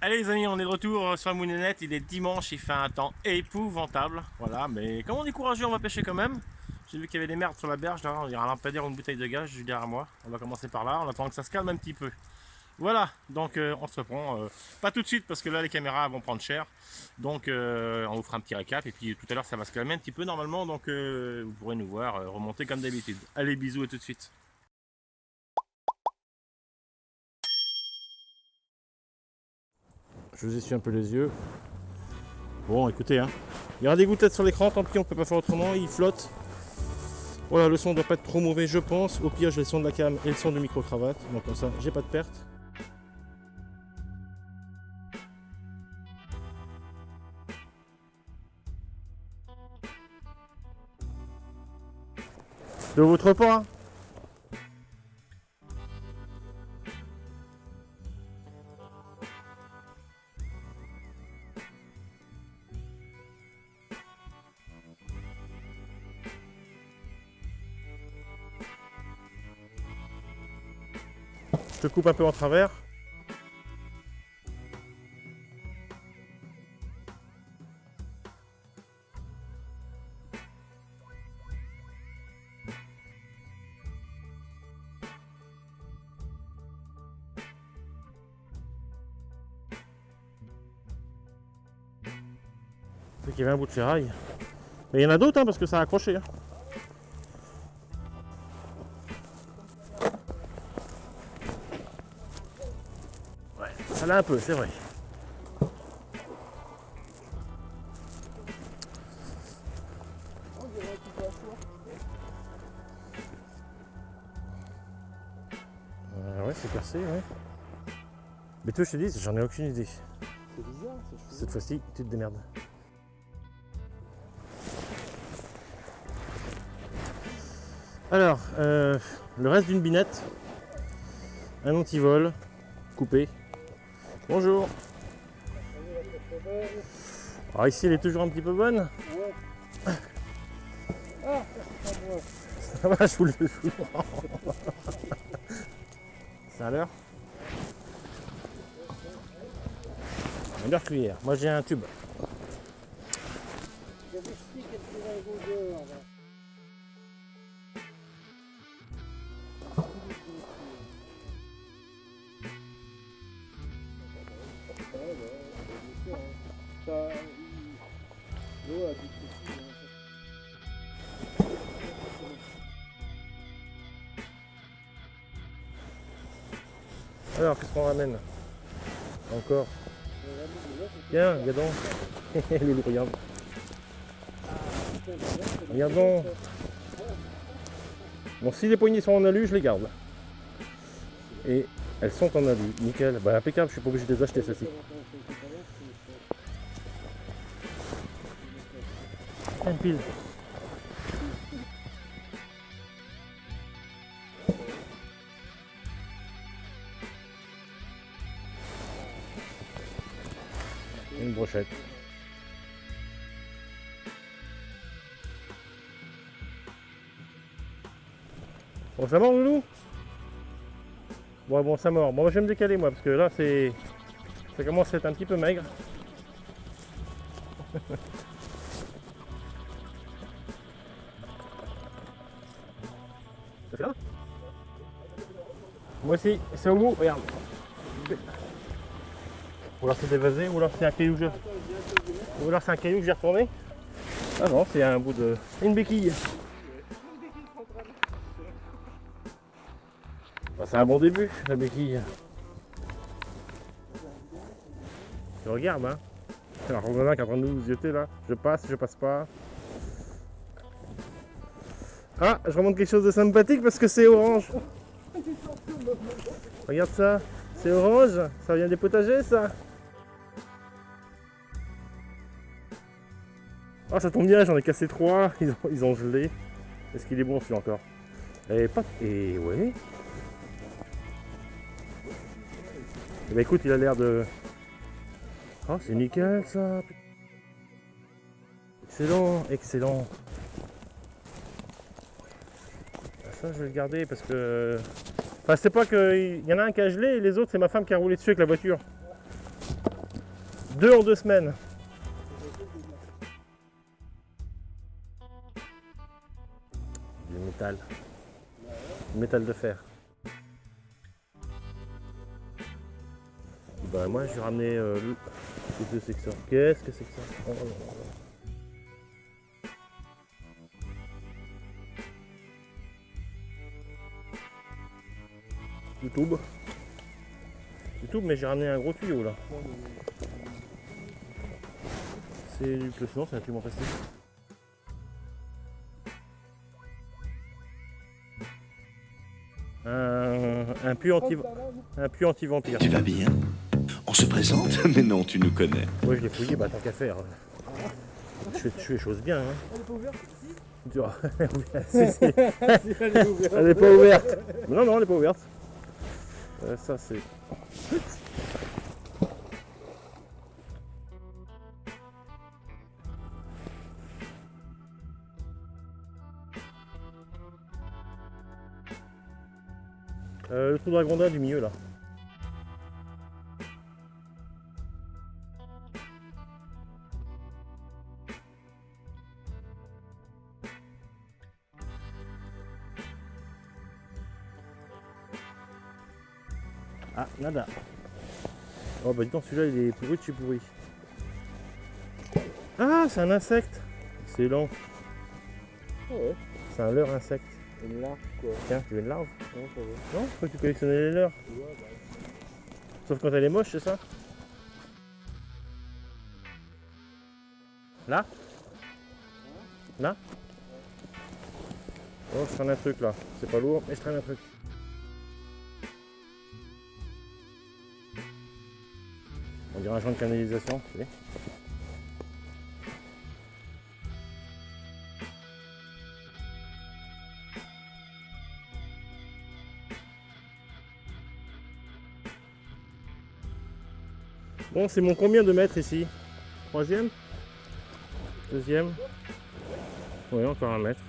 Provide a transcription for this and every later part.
Allez les amis, on est de retour sur la moulinette, il est dimanche, il fait un temps épouvantable, voilà, mais comme on est courageux, on va pêcher quand même. J'ai vu qu'il y avait des merdes sur la berge, là, il y a un lampadaire ou une bouteille de gaz juste derrière moi. On va commencer par là, en attendant que ça se calme un petit peu. Voilà, donc on se reprend, pas tout de suite parce que là les caméras vont prendre cher, donc on vous fera un petit récap et puis tout à l'heure ça va se calmer un petit peu normalement, donc vous pourrez nous voir remonter comme d'habitude. Allez, bisous et tout de suite. Je vous essuie un peu les yeux. Bon, écoutez, hein. Il y aura des gouttelettes sur l'écran, tant pis, on peut pas faire autrement, il flotte. Voilà, le son doit pas être trop mauvais, je pense. Au pire, j'ai le son de la cam et le son du micro-cravate, donc comme ça, j'ai pas de perte. De votre part, je te coupe un peu en travers. C'est qu'il y avait un bout de ferraille. Mais il y en a d'autres, hein, parce que ça a accroché. Hein. Ouais, ça l'a un peu, c'est vrai. Ouais, c'est percé, ouais. Mais toi, je te dis, j'en ai aucune idée. C'est bizarre, c'est Cette fois-ci, tu te démerdes. Alors, le reste d'une binette, un antivol, coupé. Bonjour. Alors ici, elle est toujours un petit peu bonne. Ouais. Ça va, je vous le rends. C'est à l'heure. Une heure cuillère. Moi, j'ai un tube. Alors, qu'est-ce qu'on ramène? Encore. Viens, viens donc. Loulou, regarde. Regarde donc. Bon, si les poignées sont en alu, je les garde. Et elles sont en alu, nickel. Bah, impeccable, je suis pas obligé de les acheter, celles-ci. Une pile. Une brochette. Bon, ça mord, Loulou? Bon, ça mord. Bon, je vais me décaler, moi, parce que là, ça commence à être un petit peu maigre. C'est là? Moi aussi, c'est au bout, regarde. Ou alors c'est dévasé, ou alors c'est un caillou que j'ai retourné. Ah non, c'est un bout de... une béquille. Bah, c'est un bon début, la béquille. Je regarde, hein. C'est la Romain qui est en train de nous jeter là. Je passe pas. Ah, je remonte quelque chose de sympathique parce que c'est orange. Regarde ça, c'est orange. Ça vient des potagers, ça. Ah, ça tombe bien, j'en ai cassé 3. Ils ont gelé. Est-ce qu'il est bon celui-là encore? Et pas. Et ouais. Eh ben écoute, il a l'air de... Oh, c'est nickel ça. Excellent, excellent. Ça, je vais le garder parce que... Enfin, c'est pas qu'il y en a un qui a gelé et les autres, c'est ma femme qui a roulé dessus avec la voiture. 2 en 2 semaines. Du métal. Du métal de fer. Bah moi je vais ramener Qu'est-ce que c'est que ça? Qu'est-ce que c'est que ça? Oh, oh, oh. YouTube. YouTube, mais j'ai ramené un gros tuyau là. C'est du sinon c'est un tuyau en plastique. Un puits anti-vampire. Tu vas bien? On se présente? Mais non, tu nous connais. Ouais, je l'ai fouillé, bah tant qu'à faire. Je fais les choses bien. Hein. Elle est pas ouverte ici? Tu vois, si, si. Elle est ouverte. Elle n'est pas ouverte. Non, non, elle n'est pas ouverte. Ça, c'est... le trou de la grondade du milieu, là. Ah, nada. Oh bah dis donc, celui-là il est pourri de chez pourri. Ah, c'est un insecte. Excellent. Ah ouais. C'est un leurre insecte. Une larve quoi? Tiens, tu veux une larve? Non, ça va. Non, faut que tu collectionnais les leurres. Ouais, bah. Sauf quand elle est moche, c'est ça? Là? Là? Oh, je traîne un truc là. C'est pas lourd, mais je traîne un truc. On dirait un joint de canalisation, tu sais. Bon, c'est mon combien de mètres ici? Troisième? Deuxième? Oui, encore un mètre.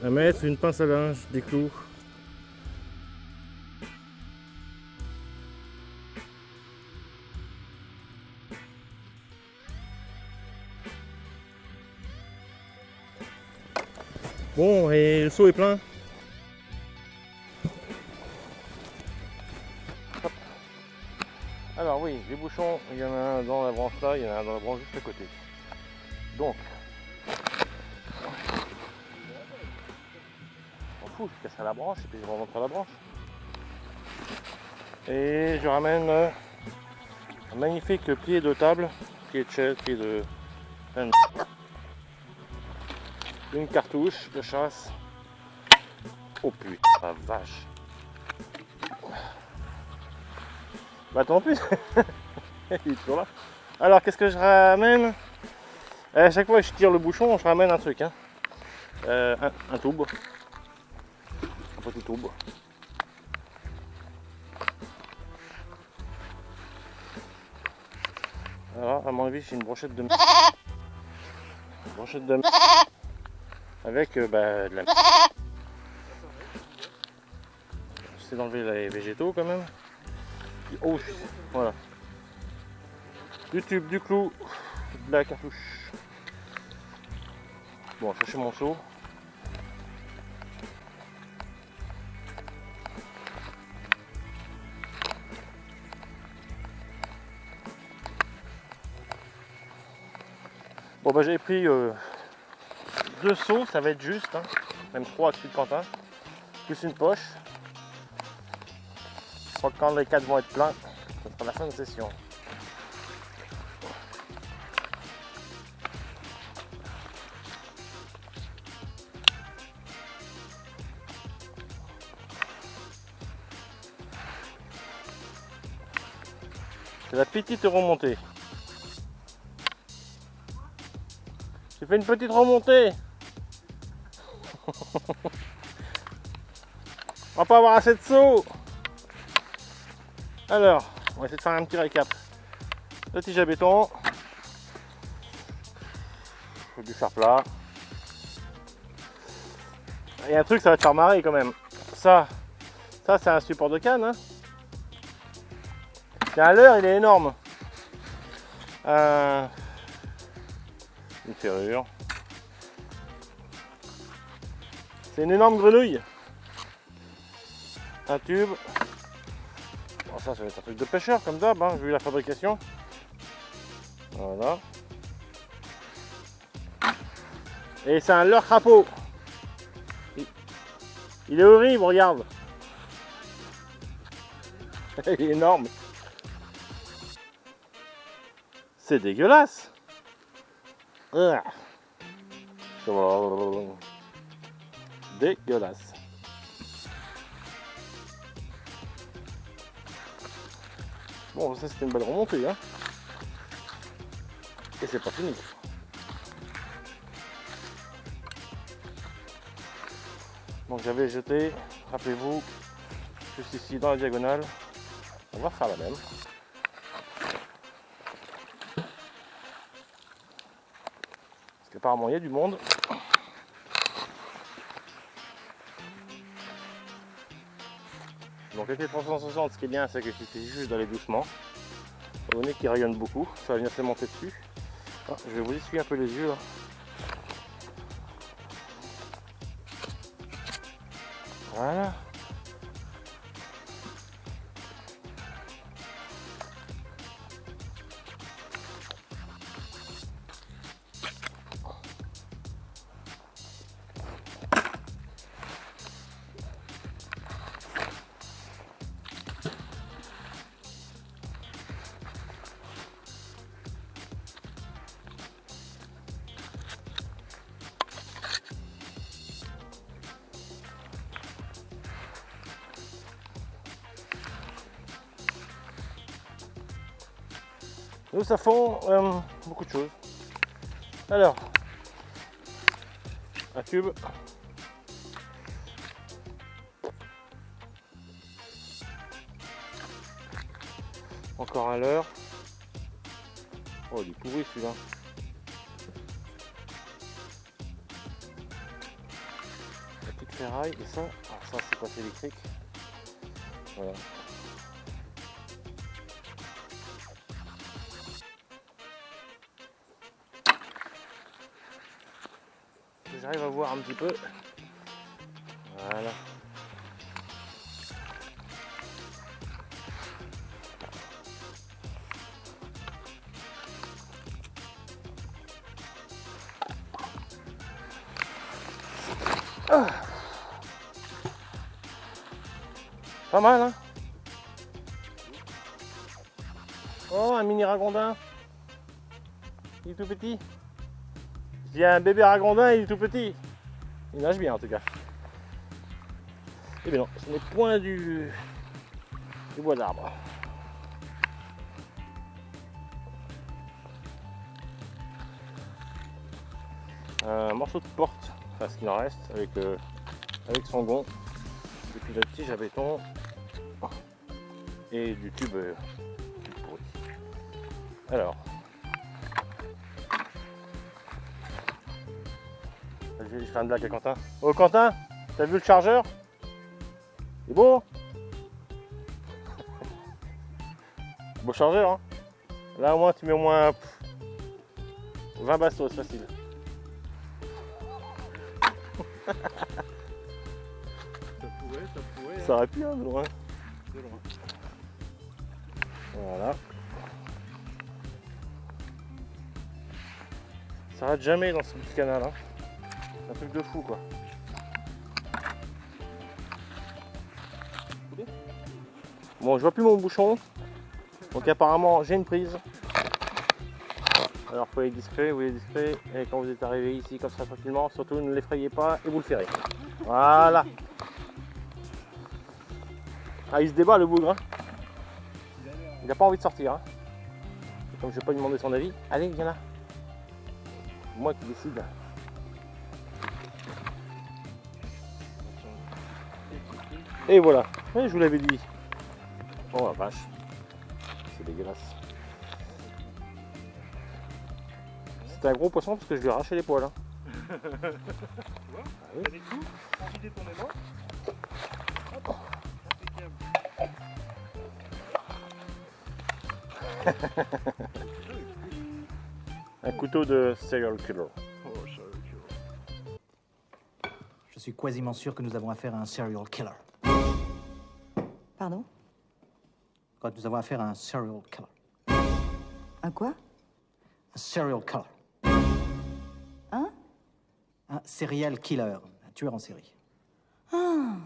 Un mètre, une pince à linge, des clous. Bon, et le seau est plein. Alors oui, les bouchons, il y en a un dans la branche là, il y en a un dans la branche juste à côté. Donc, on s'en fout, je casserai la branche et puis je remonterai la branche. Et je ramène un magnifique pied de table, pied de chaise, pied de... une cartouche de chasse. Oh putain, la vache. Bah tant pis. Il est toujours là. Alors qu'est-ce que je ramène? À chaque fois que je tire le bouchon, je ramène un truc. Hein. Un tube. Un petit tube. Alors à mon avis c'est une brochette de... Une brochette de... Avec bah, de la... J'essaie d'enlever les végétaux quand même. Oh, voilà. Du tube, du clou, de la cartouche. Bon, chercher mon seau. Bon bah j'ai pris 2 seaux, ça va être juste, hein. Même 3 dessus de Quentin, plus une poche. Je crois que quand les 4 vont être pleins, ça sera la fin de session. C'est la petite remontée. J'ai fait une petite remontée. On va pas avoir assez de seaux. Alors, on va essayer de faire un petit récap. Le tige à béton. Faut du fer plat. Il y a un truc, ça va te faire marrer quand même. Ça c'est un support de canne. Hein. C'est un leurre, il est énorme. Une ferrure. C'est une énorme grenouille. Un tube. Bon, ça va être un truc de pêcheur comme d'hab, hein, vu la fabrication. Voilà. Et c'est un leurre crapaud. Il est horrible, regarde. Il est énorme. C'est dégueulasse. Dégueulasse. Bon, ça c'était une belle remontée, hein. Et c'est pas fini. Donc j'avais jeté, rappelez-vous, juste ici dans la diagonale. On va faire la même. Parce qu'apparemment il y a du monde. Donc avec les 360, ce qui est bien, c'est qu'il suffit juste d'aller doucement. Étant donné qu'il rayonne beaucoup, ça va venir se monter dessus. Ah, je vais vous essuyer un peu les yeux là. Voilà. Nous, ça fond beaucoup de choses. Alors, un tube. Encore un leurre. Oh, il est pourri celui-là. La petite ferraille et ça. Alors ça, c'est pas électrique. Voilà. J'arrive à voir un petit peu. Voilà. Ah. Pas mal, hein? Oh, un mini ragondin. Il est tout petit. Il y a un bébé ragondin, il est tout petit. Il nage bien en tout cas. Eh bien non, ce n'est point du bois d'arbre. Un morceau de porte, enfin ce qu'il en reste, avec son gond. Et puis le tige à béton. Et du tube pourri. Alors. Je fais une blague à Quentin. Oh Quentin, t'as vu le chargeur? Il est beau? Beau chargeur, hein? Là au moins tu mets au moins 20 bastos, facile. Ça pourrait. Ça aurait pu, hein, de loin. De loin. Voilà. Ça rate jamais dans ce petit canal, hein. C'est un truc de fou quoi. Bon, je vois plus mon bouchon. Donc apparemment j'ai une prise. Alors faut être discret, vous voyez discret. Et quand vous êtes arrivé ici comme ça tranquillement, surtout ne l'effrayez pas et vous le ferez. Voilà. Ah, il se débat le bougre, hein. Il n'a pas envie de sortir, hein. Et comme je vais pas lui demander son avis, allez viens là. Moi qui décide. Et voilà, ouais, je vous l'avais dit. Oh la vache, c'est dégueulasse. C'était un gros poisson parce que je lui ai arraché les poils. Hein. Ah oui. T'as des coups, sans vider ton aimant. Hop, impeccable. Un couteau de serial killer. Je suis quasiment sûr que nous avons affaire à un serial killer. Pardon? Quand nous avons affaire à un serial killer. Un quoi? Un serial killer. Hein? Un serial killer. Un tueur en série. Ah,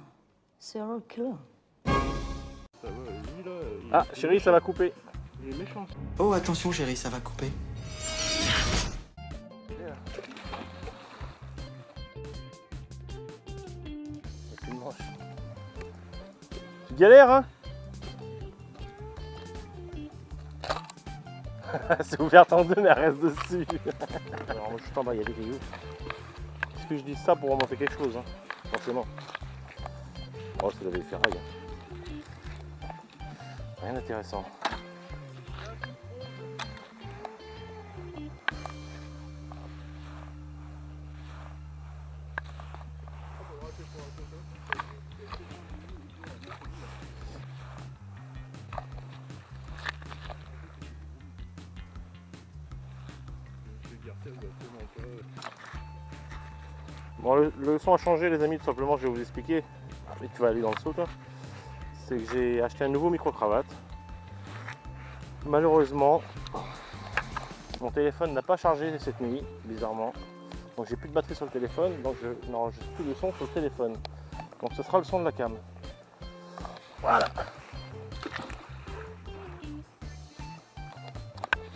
serial killer. Ça va, lui là. Ah, chérie, ça va couper. Il est méchant. Oh, attention, chérie, ça va couper. Tu galères, hein? C'est ouvert en deux, mais elle reste dessus. Alors, moi, je suis en bas, il y a des cailloux. Est-ce que je dis ça pour remonter quelque chose, hein? Forcément. Oh, c'est la ferraille. Hein. Rien d'intéressant. Bon, le son a changé, les amis, tout simplement, je vais vous expliquer. Et tu vas aller dans le saut, toi. C'est que j'ai acheté un nouveau micro-cravate. Malheureusement, mon téléphone n'a pas chargé cette nuit, bizarrement. Donc j'ai plus de batterie sur le téléphone, donc je n'enregistre plus de son sur le téléphone. Donc ce sera le son de la cam. Voilà.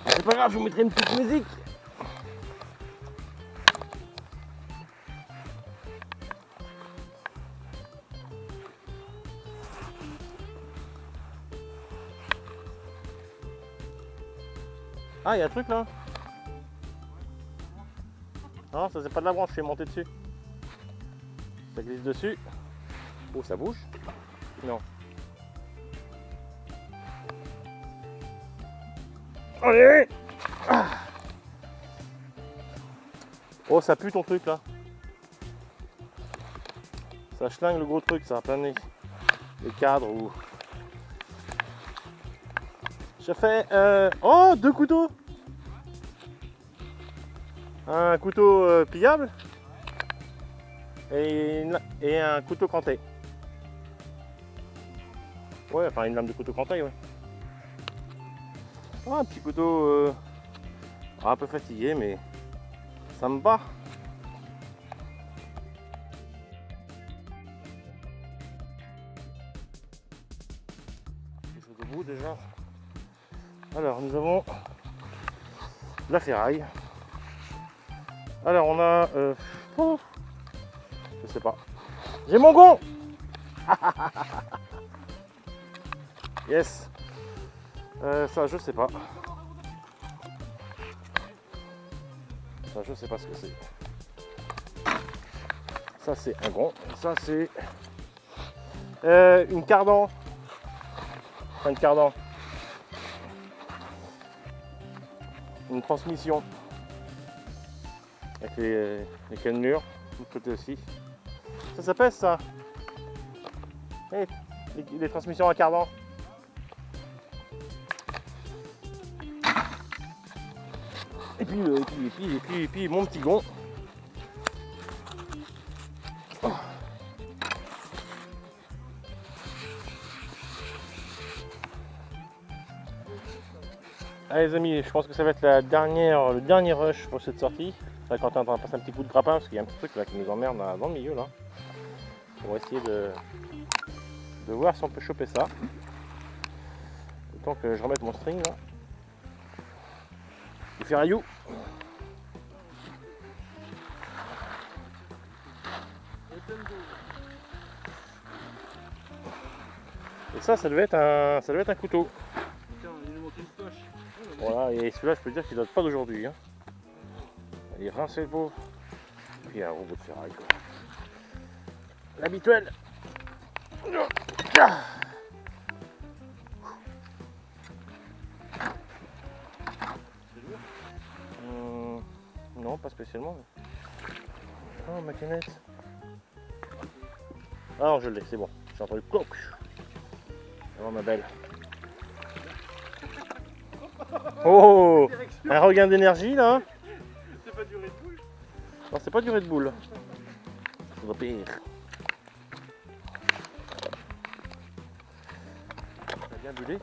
C'est pas grave, je vous mettrai une petite musique. Ah, il y a un truc là. Non, ça c'est pas de la branche, je suis monté dessus. Ça glisse dessus. Oh, ça bouge. Non. Allez. Ah. Oh, ça pue ton truc là. Ça schlingue le gros truc, ça a plein de les cadres ou... Je fais... Oh, 2 couteaux. Un couteau pliable et un couteau canté. Ouais, enfin une lame de couteau canté, ouais. Oh, un petit couteau un peu fatigué, mais ça me bat. Je suis debout déjà. Alors nous avons la ferraille. Alors on a... je sais pas. J'ai mon gond. Yes. Ça je sais pas. Ça je sais pas ce que c'est. Ça c'est un gond. Ça c'est... une cardan. Enfin une cardan. Une transmission avec les cannelures de l'autre côté aussi. Ça pèse ça. Hey, les transmissions à cardan. Et puis mon petit gond. Allez les amis, je pense que ça va être le dernier rush pour cette sortie. Là, quand on va passer un petit coup de grappin, parce qu'il y a un petit truc là qui nous emmerde là, dans le milieu là. On va essayer de voir si on peut choper ça. Autant que je remette mon string là. Du ferraillou. Et ça devait être un couteau. Tiens, il nous manque une poche. Voilà, et celui-là, je peux dire qu'il date pas d'aujourd'hui. Hein. Il est rincé le pauvre. Puis il y a un robot de ferraille. L'habituel. Non, pas spécialement. Oh, ma canette. Ah non, je l'ai, c'est bon. J'ai entendu cloc. Oh, ma belle. Oh, un regain d'énergie là. Non, c'est pas du Red Bull. Ça va pire. On a bien bullé.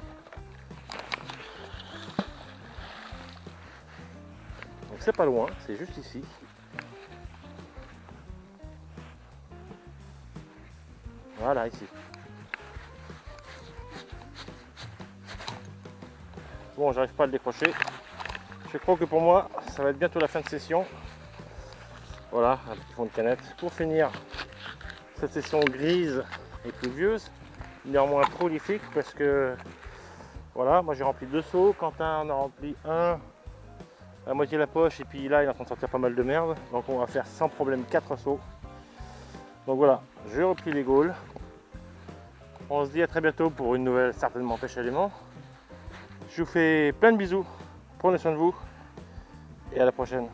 Donc c'est pas loin, c'est juste ici. Voilà, ici. Bon, j'arrive pas à le décrocher. Je crois que pour moi, ça va être bientôt la fin de session. Voilà, un petit fond de canette. Pour finir cette session grise et pluvieuse, néanmoins prolifique parce que voilà, moi j'ai rempli 2 seaux. Quentin en a rempli un à moitié la poche et puis là il est en train de sortir pas mal de merde. Donc on va faire sans problème 4 seaux. Donc voilà, je replie les gaules. On se dit à très bientôt pour une nouvelle certainement pêche à l'aimant. Je vous fais plein de bisous, prenez soin de vous et à la prochaine.